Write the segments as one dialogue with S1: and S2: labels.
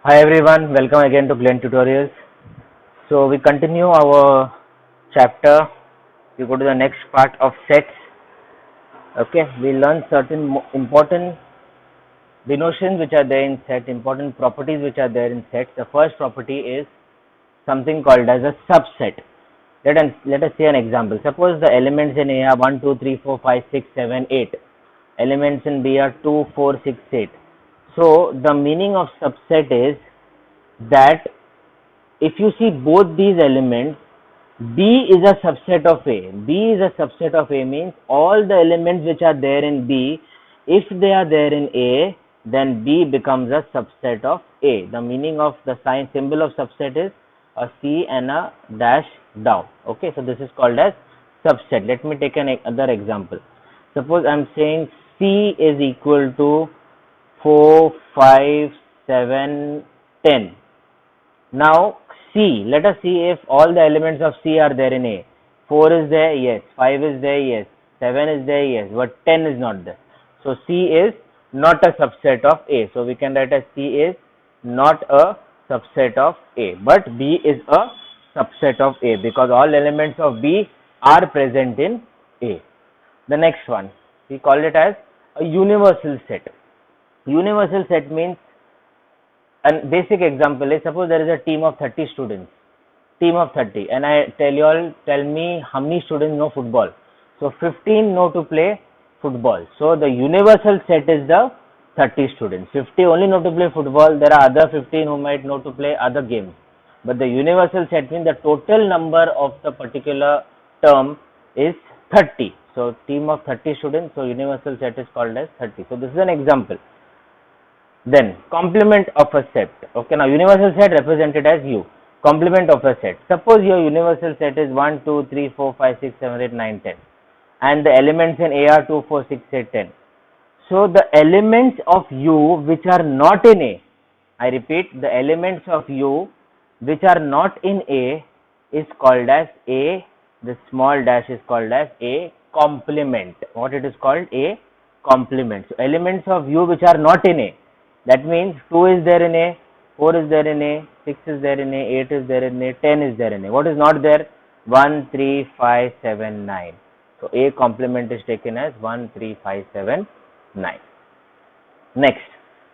S1: Hi everyone, welcome again to Glen Tutorials. So we continue our chapter. We go to the next part of sets. Okay, we learn certain important denotions which are there in set, important properties which are there in sets. The first property is something called as a subset. Let us see an example. Suppose the elements in A are 1, 2, 3, 4, 5, 6, 7, 8. Elements in B are 2, 4, 6, 8. So the meaning of subset is that if you see both these elements, B is a subset of A. B is a subset of A means all the elements which are there in B, if they are there in A, then B becomes a subset of A. The meaning of the sign symbol of subset is a C and a dash down. Okay, so this is called as subset. Let me take another example. Suppose I am saying C is equal to 4, 5, 7, 10. Now C, let us see if all the elements of C are there in A. 4 is there, yes. 5 is there, yes. 7 is there, yes. But 10 is not there. So C is not a subset of A. So we can write as C is not a subset of A. But B is a subset of A because all elements of B are present in A. The next one, we call it as a universal set. Universal set means, and basic example is, suppose there is a team of 30 students, team of 30, and I tell you all, tell me how many students know football. So 15 know to play football. So the universal set is the 30 students. 50 only know to play football. There are other 15 who might know to play other games. But the universal set means the total number of the particular term is 30. So team of 30 students. So universal set is called as 30. So this is an example. Then complement of a set. Okay, now universal set represented as U. Complement of a set. Suppose your universal set is 1, 2, 3, 4, 5, 6, 7, 8, 9, 10. And the elements in A are 2, 4, 6, 8, 10. So the elements of U which are not in A, I repeat, the elements of U which are not in A is called as A, the small dash is called as A complement. What it is called? A complement. So elements of U which are not in A, that means 2 is there in A, 4 is there in A, 6 is there in A, 8 is there in A, 10 is there in A. What is not there? 1, 3, 5, 7, 9. So A complement is taken as 1, 3, 5, 7, 9. Next,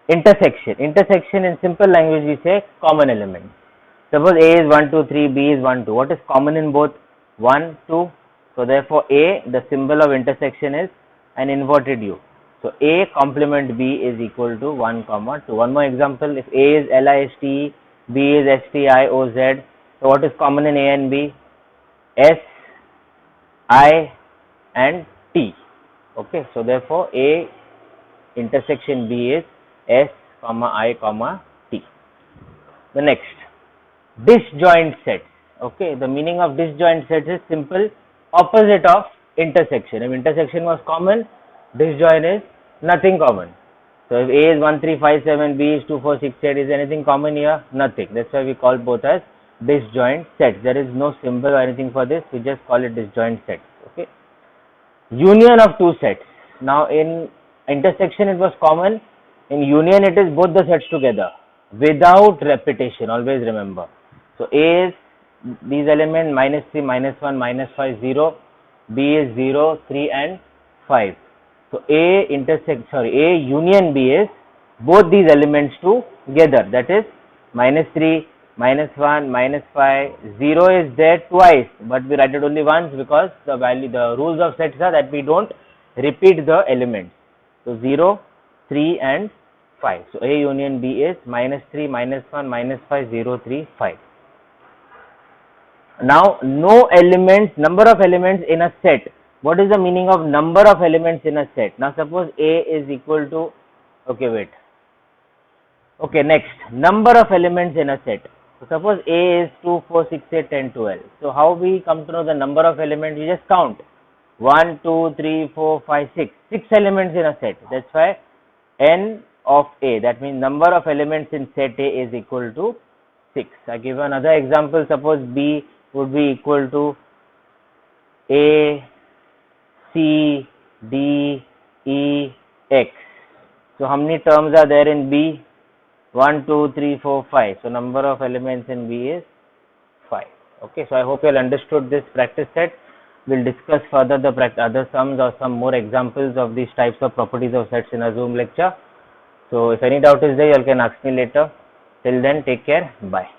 S1: intersection. Intersection in simple language we say common elements. Suppose A is 1, 2, 3, B is 1, 2. What is common in both? 1, 2. So therefore A, the symbol of intersection is an inverted U. So A complement B is equal to 1, 2. One more example, if A is LISTE, B is STIOZ, so what is common in A and B? S, I and T. Okay, so therefore A intersection B is S, I, T. The next, disjoint sets. Okay, the meaning of disjoint sets is simple opposite of intersection. If intersection was common, disjoint is nothing common. So if A is 1, 3, 5, 7, B is 2, 4, 6, 8, is anything common here? Nothing. That's why we call both as disjoint sets. There is no symbol or anything for this. We just call it disjoint sets. Okay. Union of two sets. Now in intersection it was common. In union it is both the sets together without repetition. Always remember. So A is these elements minus 3, minus 1, minus 5, 0. B is 0, 3 and 5. So A union B is both these elements together. That is minus 3, minus 1, minus 5, 0 is there twice, but we write it only once because the rules of sets are that we don't repeat the elements. So 0, 3 and 5. So A union B is minus 3, minus 1, minus 5, 0, 3, 5. Now number of elements in a set. What is the meaning of number of elements in a set? Now suppose A is equal to, next, number of elements in a set. So suppose A is 2, 4, 6, 8, 10, 12. So how we come to know the number of elements? We just count 1, 2, 3, 4, 5, 6. 6 elements in a set. That's why N of A, that means number of elements in set A is equal to 6. I give another example. Suppose B would be equal to A, C, D, E, X. So how many terms are there in B? 1, 2, 3, 4, 5. So number of elements in V is 5. Okay, so I hope you all understood this practice set. We'll discuss further the other sums or some more examples of these types of properties of sets in a Zoom lecture. So if any doubt is there, you all can ask me later. Till then, take care. Bye.